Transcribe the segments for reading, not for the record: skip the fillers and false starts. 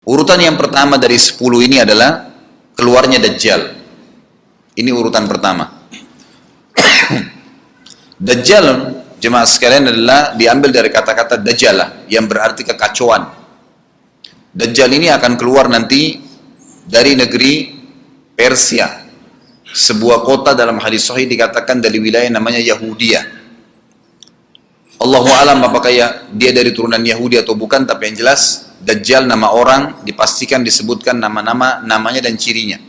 Urutan yang pertama dari 10 ini adalah keluarnya Dajjal. Ini urutan pertama. Dajjal, jemaah sekalian, adalah diambil dari kata-kata Dajjalah yang berarti kekacauan. Dajjal ini akan keluar nanti dari negeri Persia. Sebuah kota dalam hadis sahih dikatakan dari wilayah namanya Yahudiyah. Allahu alam apakah dia dari turunan Yahudi atau bukan, tapi yang jelas Dajjal nama orang dipastikan disebutkan namanya dan cirinya.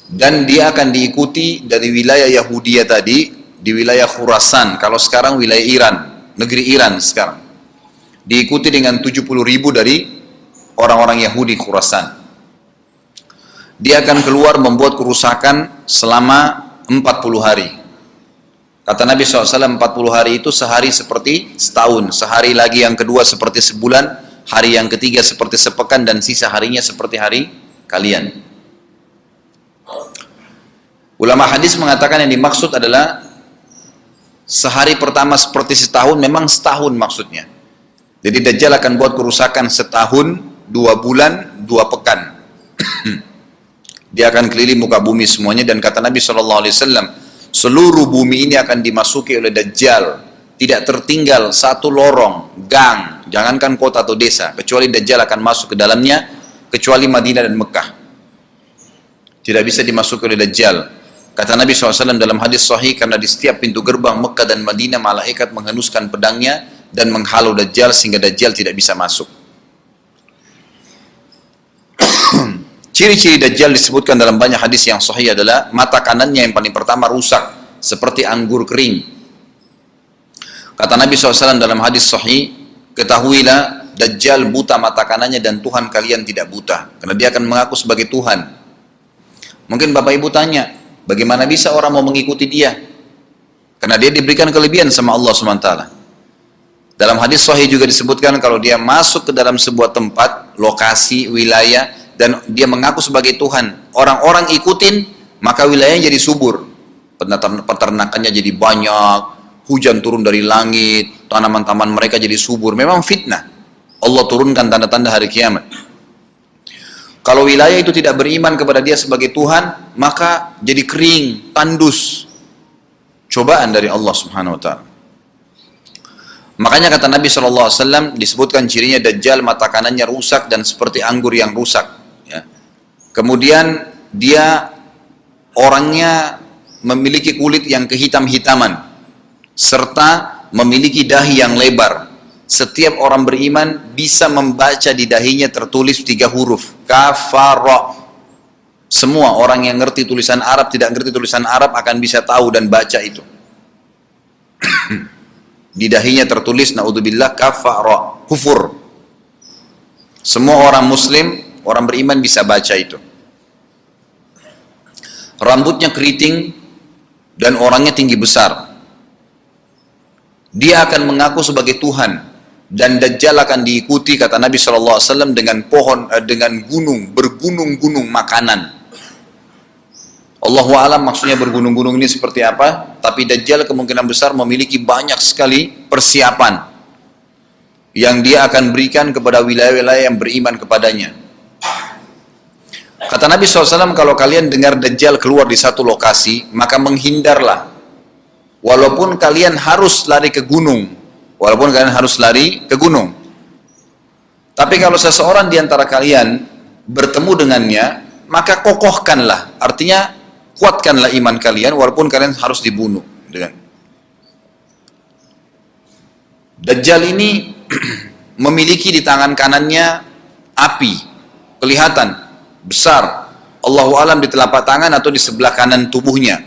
Dan dia akan diikuti dari wilayah Yahudiyah tadi, di wilayah Khurasan, kalau sekarang wilayah Iran, negeri Iran sekarang. Diikuti dengan 70.000 dari orang-orang Yahudi Khurasan. Dia akan keluar membuat kerusakan selama 40 hari. Kata Nabi SAW, 40 hari itu sehari seperti setahun, sehari lagi yang kedua seperti sebulan, hari yang ketiga seperti sepekan, dan sisa harinya seperti hari kalian. Ulama hadis mengatakan yang dimaksud adalah sehari pertama seperti setahun, memang setahun maksudnya. Jadi Dajjal akan buat kerusakan setahun, 2 bulan, 2 pekan. Dia akan keliling muka bumi semuanya, dan kata Nabi SAW, seluruh bumi ini akan dimasuki oleh Dajjal. Tidak tertinggal satu lorong, gang, jangankan kota atau desa, kecuali Dajjal akan masuk ke dalamnya, kecuali Madinah dan Mekah. Tidak bisa dimasuki oleh Dajjal. Kata Nabi SAW dalam hadis sahih, karena di setiap pintu gerbang Mekah dan Madinah, malaikat menghenuskan pedangnya dan menghalau Dajjal sehingga Dajjal tidak bisa masuk. Ciri-ciri Dajjal disebutkan dalam banyak hadis yang sahih adalah mata kanannya yang paling pertama rusak, seperti anggur kering. Kata Nabi SAW dalam hadis sahih, ketahuilah Dajjal buta mata kanannya dan Tuhan kalian tidak buta, karena dia akan mengaku sebagai Tuhan. Mungkin Bapak Ibu tanya, bagaimana bisa orang mau mengikuti dia? Karena dia diberikan kelebihan sama Allah SWT. Dalam hadis sahih juga disebutkan kalau dia masuk ke dalam sebuah tempat, lokasi, wilayah, dan dia mengaku sebagai Tuhan, orang-orang ikutin, maka wilayahnya jadi subur, peternakannya jadi banyak, hujan turun dari langit, tanaman-tanaman mereka jadi subur. Memang fitnah, Allah turunkan tanda-tanda hari kiamat. Kalau wilayah itu tidak beriman kepada dia sebagai Tuhan, maka jadi kering, tandus, cobaan dari Allah Subhanahu Wa Taala. Makanya kata Nabi SAW disebutkan cirinya Dajjal mata kanannya rusak dan seperti anggur yang rusak. Kemudian dia orangnya memiliki kulit yang kehitam-hitaman serta memiliki dahi yang lebar. Setiap orang beriman bisa membaca di dahinya tertulis 3 huruf, kafara. Semua orang yang ngerti tulisan Arab, tidak ngerti tulisan Arab akan bisa tahu dan baca itu. Di dahinya tertulis naudzubillah kafara, kufur. Semua orang muslim, orang beriman bisa baca itu. Rambutnya keriting dan orangnya tinggi besar. Dia akan mengaku sebagai Tuhan, dan Dajjal akan diikuti kata Nabi SAW dengan dengan gunung, bergunung-gunung makanan. Allahu a'lam maksudnya bergunung-gunung ini seperti apa, tapi Dajjal kemungkinan besar memiliki banyak sekali persiapan yang dia akan berikan kepada wilayah-wilayah yang beriman kepadanya. Kata Nabi SAW, kalau kalian dengar Dajjal keluar di satu lokasi, maka menghindarlah. Walaupun kalian harus lari ke gunung. Tapi kalau seseorang di antara kalian bertemu dengannya, maka kokohkanlah. Artinya, kuatkanlah iman kalian, walaupun kalian harus dibunuh. Dajjal ini memiliki di tangan kanannya api, kelihatan besar, Allahu alam di telapak tangan atau di sebelah kanan tubuhnya.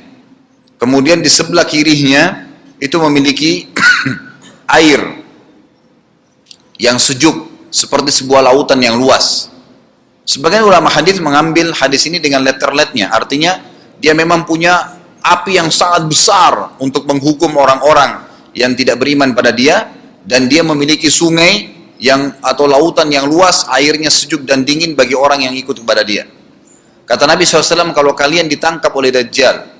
Kemudian di sebelah kirinya itu memiliki air yang sejuk seperti sebuah lautan yang luas. Sebagian ulama hadis mengambil hadis ini dengan letter-letternya, artinya dia memang punya api yang sangat besar untuk menghukum orang-orang yang tidak beriman pada dia, dan dia memiliki sungai atau lautan yang luas, airnya sejuk dan dingin bagi orang yang ikut kepada dia. Kata Nabi SAW, kalau kalian ditangkap oleh Dajjal,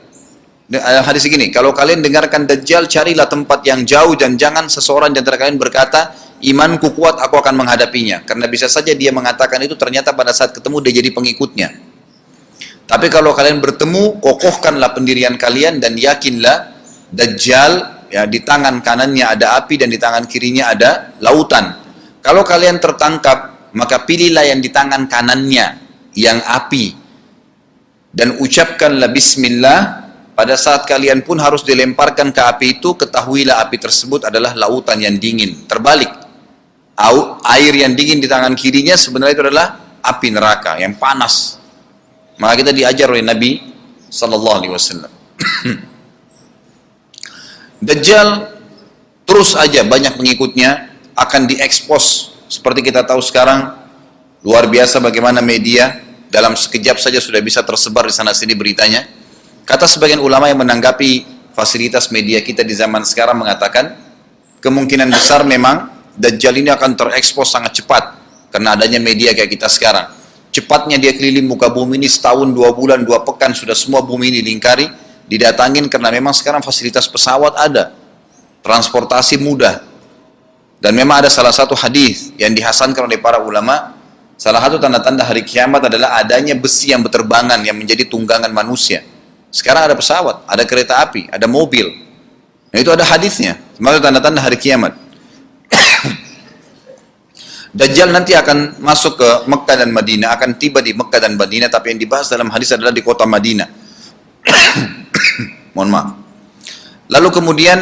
hadis begini, kalau kalian dengarkan Dajjal, carilah tempat yang jauh dan jangan seseorang di antara kalian berkata, imanku kuat, aku akan menghadapinya. Karena bisa saja dia mengatakan itu, ternyata pada saat ketemu dia jadi pengikutnya. Tapi kalau kalian bertemu, kokohkanlah pendirian kalian dan yakinlah Dajjal, ya, di tangan kanannya ada api dan di tangan kirinya ada lautan. Kalau kalian tertangkap, maka pilihlah yang di tangan kanannya, yang api, dan ucapkanlah bismillah. Pada saat kalian pun harus dilemparkan ke api itu, ketahuilah api tersebut adalah lautan yang dingin. Terbalik, air yang dingin di tangan kirinya sebenarnya itu adalah api neraka yang panas. Maka kita diajar oleh Nabi Sallallahu Alaihi Wasallam. Dajjal terus aja banyak pengikutnya, akan diekspos. Seperti kita tahu sekarang, luar biasa bagaimana media dalam sekejap saja sudah bisa tersebar di sana sini beritanya. Kata sebagian ulama yang menanggapi fasilitas media kita di zaman sekarang mengatakan, kemungkinan besar memang Dajjal ini akan terekspos sangat cepat karena adanya media kayak kita sekarang. Cepatnya dia keliling muka bumi ini setahun, 2 bulan, 2 pekan, sudah semua bumi ini dilingkari, didatangin karena memang sekarang fasilitas pesawat ada, transportasi mudah. Dan memang ada salah satu hadis yang dihasankan oleh para ulama, salah satu tanda-tanda hari kiamat adalah adanya besi yang berterbangan yang menjadi tunggangan manusia. Sekarang ada pesawat, ada kereta api, ada mobil. Nah, itu ada hadisnya, sebagai tanda-tanda hari kiamat. Dajjal nanti akan masuk ke Mekah dan Madinah, akan tiba di Mekah dan Madinah, tapi yang dibahas dalam hadis adalah di kota Madinah. Mohon maaf. Lalu kemudian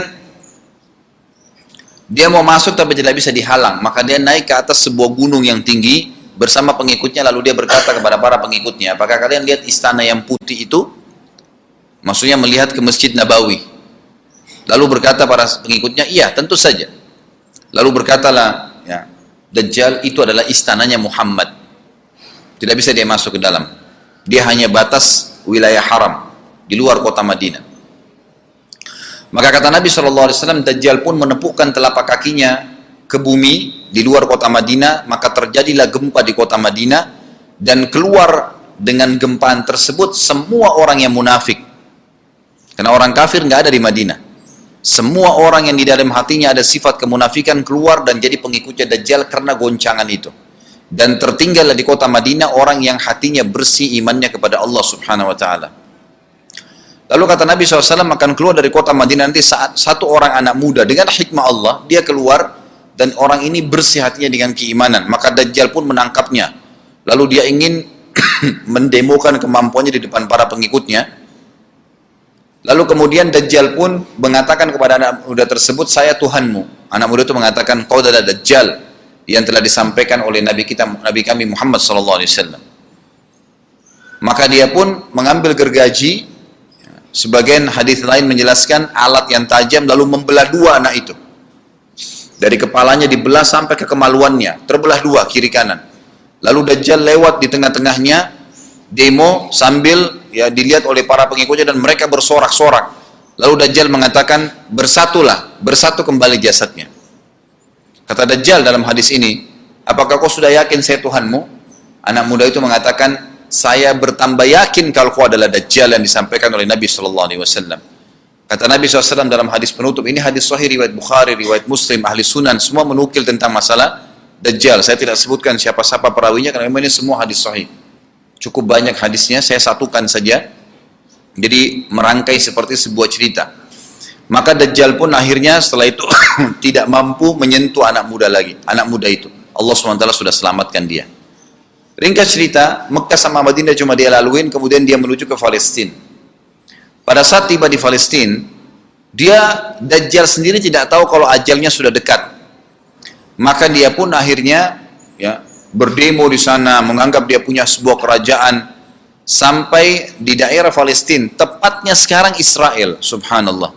dia mau masuk tapi tidak bisa dihalang, maka dia naik ke atas sebuah gunung yang tinggi bersama pengikutnya, lalu dia berkata kepada para pengikutnya, apakah kalian lihat istana yang putih itu? Maksudnya melihat ke Masjid Nabawi. Lalu berkata para pengikutnya, iya tentu saja. Lalu berkatalah, ya, Dajjal itu adalah istananya Muhammad. Tidak bisa dia masuk ke dalam. Dia hanya batas wilayah haram di luar kota Madinah. Maka kata Nabi SAW, Dajjal pun menepukkan telapak kakinya ke bumi di luar kota Madinah, maka terjadilah gempa di kota Madinah, dan keluar dengan gempaan tersebut semua orang yang munafik. Karena orang kafir nggak ada di Madinah. Semua orang yang di dalam hatinya ada sifat kemunafikan keluar dan jadi pengikutnya Dajjal karena goncangan itu. Dan tertinggallah di kota Madinah orang yang hatinya bersih imannya kepada Allah Subhanahu Wa Taala. Lalu kata Nabi SAW akan keluar dari kota Madinah nanti saat satu orang anak muda dengan hikmah Allah, dia keluar dan orang ini bersih hatinya dengan keimanan. Maka Dajjal pun menangkapnya. Lalu dia ingin mendemokan kemampuannya di depan para pengikutnya. Lalu kemudian Dajjal pun mengatakan kepada anak muda tersebut, saya Tuhanmu. Anak muda itu mengatakan, kau adalah Dajjal yang telah disampaikan oleh Nabi kami Muhammad SAW. Maka dia pun mengambil gergaji, sebagian hadis lain menjelaskan alat yang tajam, lalu membelah dua anak itu. Dari kepalanya dibelah sampai ke kemaluannya, terbelah dua kiri kanan. Lalu Dajjal lewat di tengah-tengahnya, demo sambil ya dilihat oleh para pengikutnya dan mereka bersorak-sorak. Lalu Dajjal mengatakan, bersatulah, bersatu kembali jasadnya. Kata Dajjal dalam hadis ini, apakah kau sudah yakin saya Tuhanmu? Anak muda itu mengatakan, saya bertambah yakin kalau kau adalah Dajjal yang disampaikan oleh Nabi SAW. Kata Nabi SAW dalam hadis penutup, ini hadis sahih riwayat Bukhari, riwayat Muslim, ahli sunan, semua menukil tentang masalah Dajjal. Saya tidak sebutkan siapa-siapa perawinya karena memang ini semua hadis sahih. Cukup banyak hadisnya, saya satukan saja. Jadi merangkai seperti sebuah cerita. Maka Dajjal pun akhirnya setelah itu tidak mampu menyentuh anak muda lagi. Anak muda itu, Allah SWT sudah selamatkan dia. Ringkas cerita, Mekah sama Madinah cuma dia laluin, kemudian dia menuju ke Palestina. Pada saat tiba di Palestina, Dajjal sendiri tidak tahu kalau ajalnya sudah dekat. Maka dia pun akhirnya ya berdemo di sana, menganggap dia punya sebuah kerajaan, sampai di daerah Palestina, tepatnya sekarang Israel, subhanallah.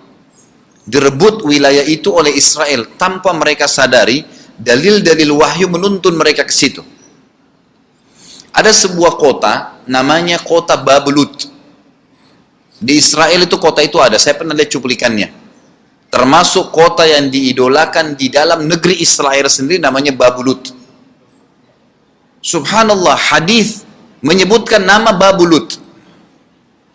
Direbut wilayah itu oleh Israel tanpa mereka sadari, dalil-dalil wahyu menuntun mereka ke situ. Ada sebuah kota namanya kota Babelut. Di Israel itu kota itu ada, saya pernah lihat cuplikannya. Termasuk kota yang diidolakan di dalam negeri Israel sendiri namanya Babelut. Subhanallah, hadis menyebutkan nama Babelut.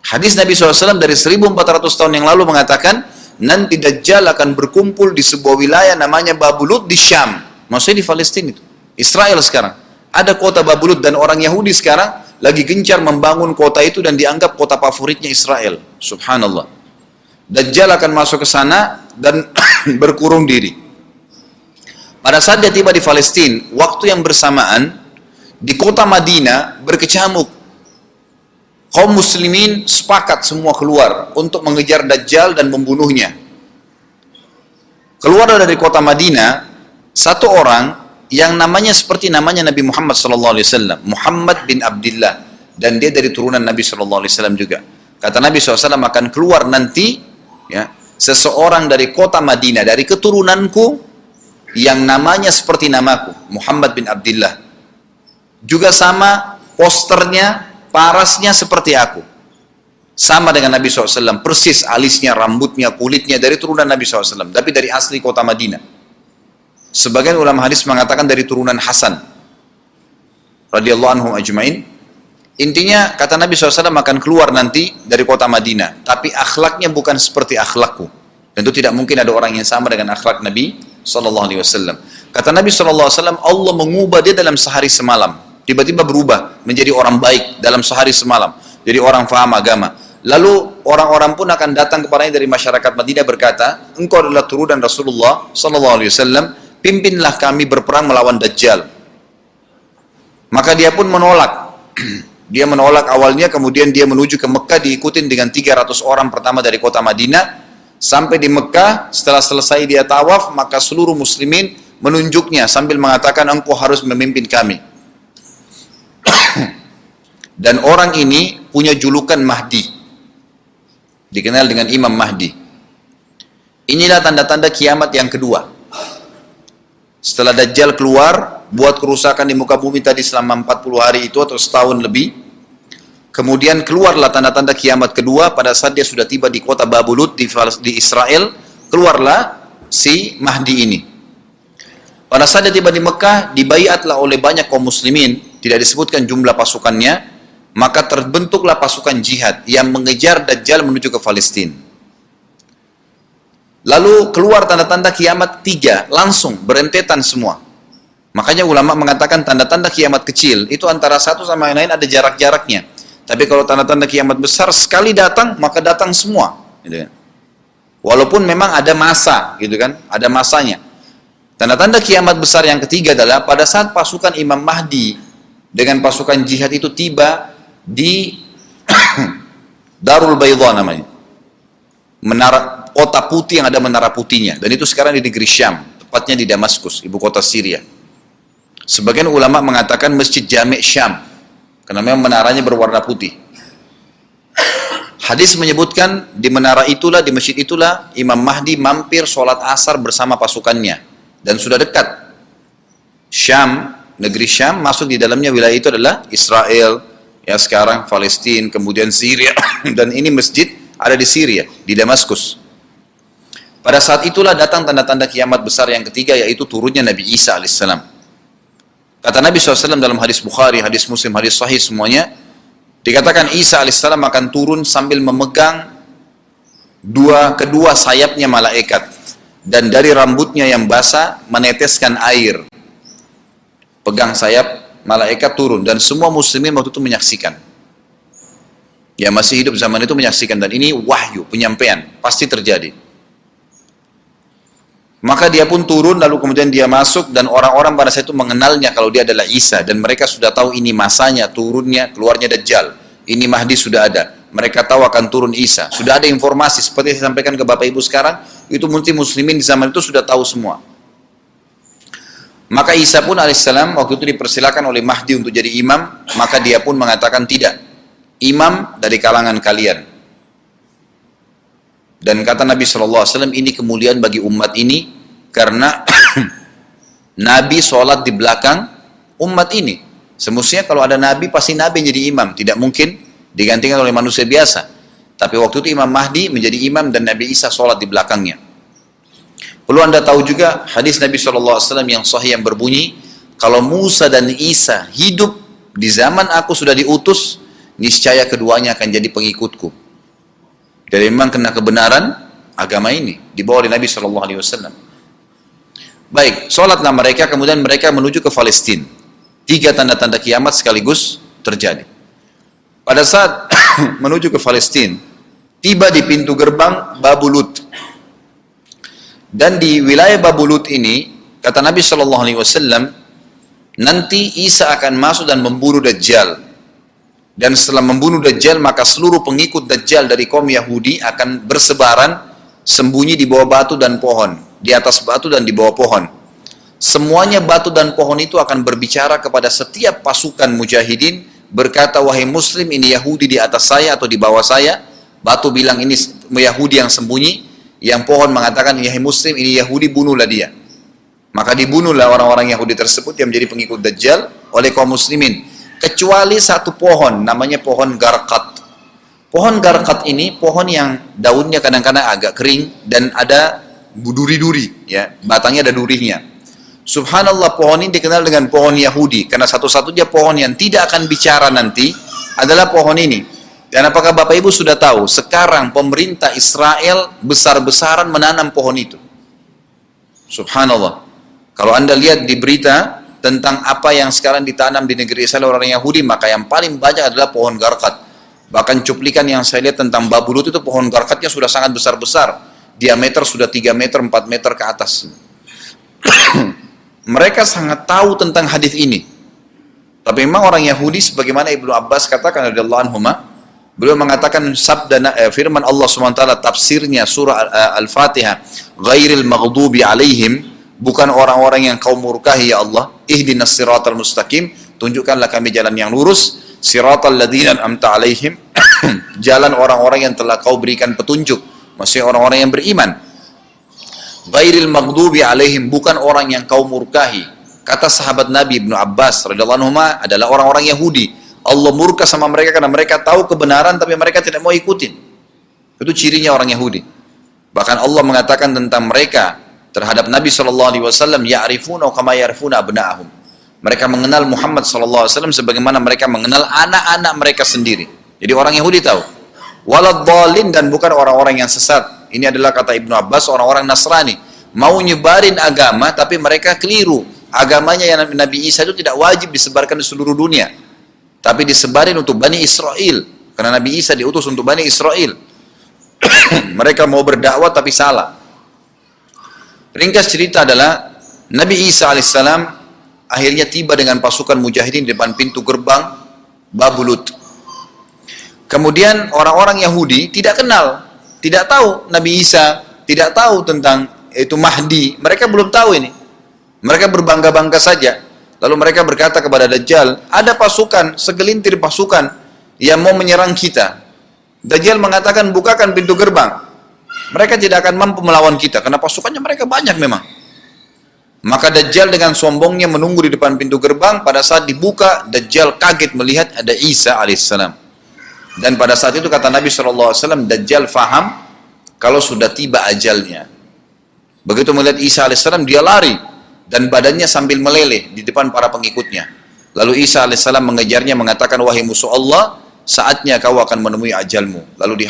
Hadis Nabi SAW dari 1400 tahun yang lalu mengatakan, nanti Dajjal akan berkumpul di sebuah wilayah namanya Babelut di Syam, Maksudnya di Palestina itu. Israel sekarang. Ada kota Babulud dan orang Yahudi sekarang lagi gencar membangun kota itu dan dianggap kota favoritnya Israel. Subhanallah. Dajjal akan masuk ke sana dan berkurung diri. Pada saat dia tiba di Palestina, waktu yang bersamaan, di kota Madinah berkecamuk. Kaum muslimin sepakat semua keluar untuk mengejar Dajjal dan membunuhnya. Keluar dari kota Madinah, satu orang yang namanya seperti namanya Nabi Muhammad SAW, Muhammad bin Abdullah, dan dia dari turunan Nabi SAW juga. Kata Nabi SAW akan keluar nanti, ya, seseorang dari kota Madinah, dari keturunanku, yang namanya seperti namaku, Muhammad bin Abdullah. Juga sama posternya, parasnya seperti aku. Sama dengan Nabi SAW, persis alisnya, rambutnya, kulitnya, dari turunan Nabi SAW, tapi dari asli kota Madinah. Sebagian ulama hadis mengatakan dari turunan Hasan radhiyallahu anhum ajmain. Intinya kata Nabi SAW akan keluar nanti dari kota Madinah, tapi akhlaknya bukan seperti akhlakku. Tentu tidak mungkin ada orang yang sama dengan akhlak Nabi SAW. Kata Nabi SAW, Allah mengubah dia dalam sehari semalam. Tiba-tiba berubah menjadi orang baik dalam sehari semalam, jadi orang faham agama. Lalu orang-orang pun akan datang kepadanya dari masyarakat Madinah berkata, engkau adalah turunan Rasulullah SAW, pimpinlah kami berperang melawan Dajjal. Maka dia pun menolak. Dia menolak awalnya, kemudian dia menuju ke Mekah diikutin dengan 300 orang pertama dari kota Madinah. Sampai di Mekah, setelah selesai dia tawaf, maka seluruh muslimin menunjuknya sambil mengatakan, engkau harus memimpin kami. Dan orang ini punya julukan Mahdi, dikenal dengan Imam Mahdi. Inilah tanda-tanda kiamat yang kedua. Setelah Dajjal keluar, buat kerusakan di muka bumi tadi selama 40 hari itu atau setahun lebih, kemudian keluarlah tanda-tanda kiamat kedua pada saat dia sudah tiba di kota Babulud di Israel. Keluarlah si Mahdi ini. Pada saat dia tiba di Mekah, dibaiatlah oleh banyak kaum muslimin, tidak disebutkan jumlah pasukannya, maka terbentuklah pasukan jihad yang mengejar Dajjal menuju ke Palestina. Lalu keluar tanda-tanda kiamat 3, langsung berentetan semua. Makanya ulama mengatakan tanda-tanda kiamat kecil itu antara satu sama yang lain ada jarak-jaraknya. Tapi kalau tanda-tanda kiamat besar sekali datang, maka datang semua, gitu kan. Walaupun memang ada masa, gitu kan, ada masanya. Tanda-tanda kiamat besar yang ketiga adalah pada saat pasukan Imam Mahdi dengan pasukan jihad itu tiba di Darul Baydha namanya, menara kota putih yang ada menara putihnya, dan itu sekarang di negeri Syam, tepatnya di Damaskus, ibu kota Syria. Sebagian ulama mengatakan Masjid Jami' Syam, karena memang menaranya berwarna putih. Hadis menyebutkan di menara itulah, di masjid itulah Imam Mahdi mampir sholat asar bersama pasukannya, dan sudah dekat Syam, negeri Syam, masuk di dalamnya wilayah itu adalah Israel, ya sekarang Palestina, kemudian Syria, dan ini masjid ada di Syria, di Damaskus. Pada saat itulah datang tanda-tanda kiamat besar yang ketiga, yaitu turunnya Nabi Isa alaihissalam. Kata Nabi SAW dalam hadis Bukhari, hadis Muslim, hadis Sahih semuanya, dikatakan Isa alaihissalam akan turun sambil memegang kedua sayapnya malaikat, dan dari rambutnya yang basah meneteskan air. Pegang sayap, malaikat turun, dan semua muslimin waktu itu menyaksikan. Ya masih hidup zaman itu menyaksikan, dan ini wahyu, penyampaian, pasti terjadi. Maka dia pun turun, lalu kemudian dia masuk, dan orang-orang pada saat itu mengenalnya kalau dia adalah Isa, dan mereka sudah tahu ini masanya, turunnya, keluarnya Dajjal. Ini Mahdi sudah ada. Mereka tahu akan turun Isa. Sudah ada informasi, seperti saya sampaikan ke Bapak Ibu sekarang, itu muslimin di zaman itu sudah tahu semua. Maka Isa pun alaihissalam waktu itu dipersilakan oleh Mahdi untuk jadi imam, maka dia pun mengatakan tidak, imam dari kalangan kalian. Dan kata Nabi SAW, ini kemuliaan bagi umat ini, karena Nabi sholat di belakang umat ini. Semestinya kalau ada Nabi, pasti Nabi yang jadi imam, tidak mungkin digantikan oleh manusia biasa. Tapi waktu itu Imam Mahdi menjadi imam dan Nabi Isa sholat di belakangnya. Perlu anda tahu juga hadis Nabi SAW yang sahih yang berbunyi, kalau Musa dan Isa hidup di zaman aku sudah diutus, niscaya keduanya akan jadi pengikutku. Jadi memang kena kebenaran agama ini dibawa oleh Nabi SAW. Baik, sholatlah mereka, kemudian mereka menuju ke Palestina. 3 tanda-tanda kiamat sekaligus terjadi. Pada saat menuju ke Palestina, tiba di pintu gerbang Babulut. Dan di wilayah Babulut ini, kata Nabi SAW, nanti Isa akan masuk dan membunuh Dajjal. Dan setelah membunuh Dajjal, maka seluruh pengikut Dajjal dari kaum Yahudi akan bersebaran sembunyi di bawah batu dan pohon, di atas batu dan di bawah pohon. Semuanya batu dan pohon itu akan berbicara kepada setiap pasukan mujahidin, berkata, wahai muslim, ini Yahudi di atas saya atau di bawah saya. Batu bilang ini Yahudi yang sembunyi, yang pohon mengatakan, wahai muslim, ini Yahudi, bunuhlah dia. Maka dibunuhlah orang-orang Yahudi tersebut yang menjadi pengikut Dajjal oleh kaum muslimin. Kecuali satu pohon, namanya pohon Garqat. Pohon Garqat ini pohon yang daunnya kadang-kadang agak kering dan ada duri-duri, ya, batangnya ada durinya. Subhanallah, pohon ini dikenal dengan pohon Yahudi karena satu-satunya pohon yang tidak akan bicara nanti adalah pohon ini. Dan apakah Bapak Ibu sudah tahu sekarang pemerintah Israel besar-besaran menanam pohon itu? Subhanallah. Kalau Anda lihat di berita tentang apa yang sekarang ditanam di negeri Israel orang Yahudi, maka yang paling banyak adalah pohon Garqat. Bahkan cuplikan yang saya lihat tentang Babulut itu pohon Garqatnya sudah sangat besar-besar. Diameter sudah 3 meter, 4 meter ke atas. Mereka sangat tahu tentang hadis ini. Tapi memang orang Yahudi, sebagaimana Ibnu Abbas katakan radhiyallahu anhuma, beliau mengatakan firman Allah SWT, tafsirnya surah Al-Fatihah, ghairil maghdubi alaihim, bukan orang-orang yang kau murkahi ya Allah, ihdinas siratal mustaqim, tunjukkanlah kami jalan yang lurus, siratal ladzina an'amta alaihim, jalan orang-orang yang telah kau berikan petunjuk, maksudnya orang-orang yang beriman. Ghairil maghdubi alaihim, bukan orang yang kau murkahi. Kata sahabat Nabi Ibnu Abbas radhiyallahu anhu adalah orang-orang Yahudi. Allah murka sama mereka karena mereka tahu kebenaran tapi mereka tidak mau ikutin. Itu cirinya orang Yahudi. Bahkan Allah mengatakan tentang mereka terhadap Nabi SAW, ya'rifuna kama ya'rifuna abna'ahum. Mereka mengenal Muhammad SAW sebagaimana mereka mengenal anak-anak mereka sendiri. Jadi orang Yahudi tahu. Waladhdallin, dan bukan orang-orang yang sesat. Ini adalah kata Ibnu Abbas, orang-orang Nasrani. Mau nyebarin agama tapi mereka keliru. Agamanya yang Nabi Isa itu tidak wajib disebarkan di seluruh dunia. Tapi disebarin untuk Bani Israel. Karena Nabi Isa diutus untuk Bani Israel. Mereka mau berdakwah tapi salah. Ringkas cerita adalah Nabi Isa alaihissalam akhirnya tiba dengan pasukan mujahidin di depan pintu gerbang Babulut. Kemudian orang-orang Yahudi tidak kenal, tidak tahu Nabi Isa, tidak tahu tentang itu Mahdi. Mereka belum tahu ini. Mereka berbangga-bangga saja. Lalu mereka berkata kepada Dajjal, ada pasukan, segelintir pasukan yang mau menyerang kita. Dajjal mengatakan, bukakan pintu gerbang. Mereka tidak akan mampu melawan kita karena pasukannya mereka banyak memang. Maka Dajjal dengan sombongnya menunggu di depan pintu gerbang. Pada saat dibuka, Dajjal kaget melihat ada Isa alaihissalam. Dan pada saat itu kata Nabi SAW, Dajjal faham kalau sudah tiba ajalnya. Begitu melihat Isa alaihissalam, dia lari dan badannya sambil meleleh di depan para pengikutnya. Lalu Isa alaihissalam mengejarnya mengatakan, wahai musuh Allah, saatnya kau akan menemui ajalmu. Lalu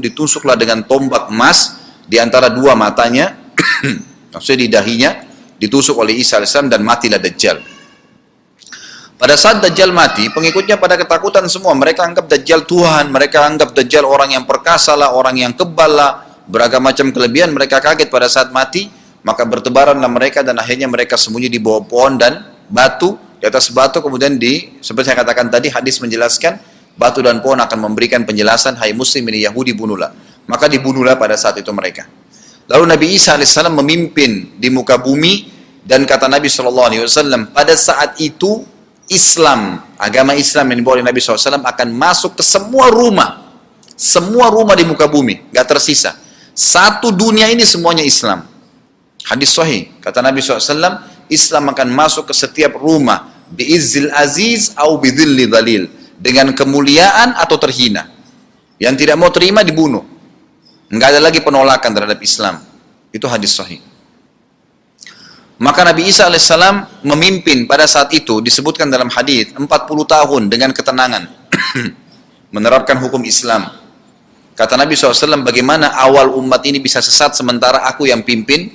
ditusuklah dengan tombak emas di antara dua matanya, maksudnya di dahinya, ditusuk oleh Isa alaihissalam dan matilah Dajjal. Pada saat Dajjal mati, pengikutnya pada ketakutan semua. Mereka anggap Dajjal Tuhan, mereka anggap Dajjal orang yang perkasa lah, orang yang kebal lah, beragam macam kelebihan. Mereka kaget pada saat mati, maka bertebaranlah mereka dan akhirnya mereka sembunyi di bawah pohon dan batu. Di atas batu kemudian seperti saya katakan tadi, hadis menjelaskan, batu dan pohon akan memberikan penjelasan, hai muslim ini Yahudi, bunuhlah. Maka dibunuhlah pada saat itu mereka. Lalu Nabi Isa alaihissalam memimpin di muka bumi, dan kata Nabi SAW, pada saat itu Islam, agama Islam yang dibawa oleh Nabi SAW akan masuk ke semua rumah di muka bumi, gak tersisa. Satu dunia ini semuanya Islam. Hadis sahih, kata Nabi SAW, Islam akan masuk ke setiap rumah, bi'izzil aziz au bidzilli dhalil, dengan kemuliaan atau terhina. Yang tidak mau terima dibunuh. Enggak ada lagi penolakan terhadap Islam. Itu hadis sahih. Maka Nabi Isa alaihissalam memimpin pada saat itu, disebutkan dalam hadis 40 tahun dengan ketenangan menerapkan hukum Islam. Kata Nabi SAW, bagaimana awal umat ini bisa sesat sementara aku yang pimpin?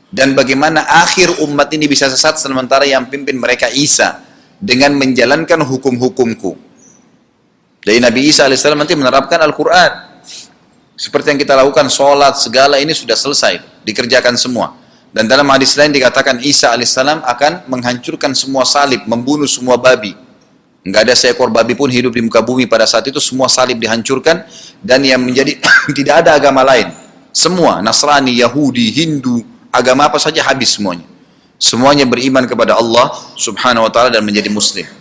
Dan bagaimana akhir umat ini bisa sesat sementara yang pimpin mereka Isa dengan menjalankan hukum-hukumku. Jadi Nabi Isa alaihissalam nanti menerapkan Al-Quran. Seperti yang kita lakukan, sholat, segala ini sudah selesai, dikerjakan semua. Dan dalam hadis lain dikatakan Isa alaihissalam akan menghancurkan semua salib, membunuh semua babi. Enggak ada seekor babi pun hidup di muka bumi pada saat itu, semua salib dihancurkan. Dan yang menjadi, tidak ada agama lain. Semua, Nasrani, Yahudi, Hindu, agama apa saja habis semuanya. Semuanya beriman kepada Allah subhanahu wa ta'ala dan menjadi muslim.